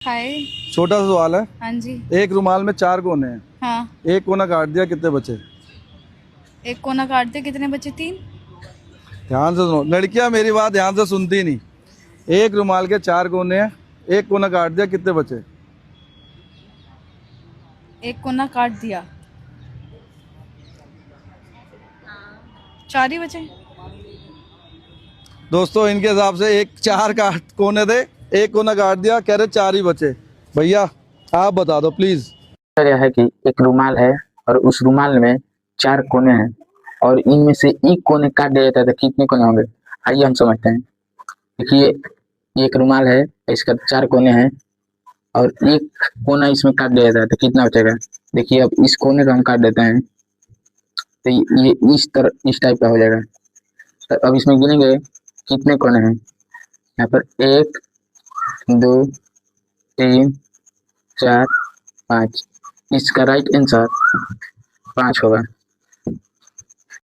हाय। छोटा सा सवाल है। हाँ जी। एक रुमाल में 4 कोने हैं। हाँ। एक कोना काट दिया, कितने बचे? एक कोना काट दे, कितने बचे? 3। ध्यान से सुनो लड़कियां, मेरी बात ध्यान से सुनती नहीं। एक रुमाल के 4 कोने हैं, एक कोना काट दिया, कितने बचे? एक कोना काट दिया, 4 ही बचे। दोस्तों इनके हिसाब से एक 4 काट कोने थे, एक कोना काट दिया, कह रहे 4 ही बचे। भैया आप बता दो प्लीज। यह है कि एक रुमाल है और उस रुमाल में 4 कोने हैं और इनमें से एक कोने काट दिया जाता है तो कितने कोने होंगे? आइए हम समझते हैं। देखिए, एक रुमाल है, इसका 4 कोने हैं और एक कोना इसमें काट दिया जाता है तो कितना बचेगा? देखिए, अब इस कोने को हम काट देते हैं तो ये इस टाइप का हो जाएगा। तो अब इसमें गिनेंगे कितने कोने हैं। यहाँ पर 1 2 3 4 5। इसका राइट आंसर 5 होगा।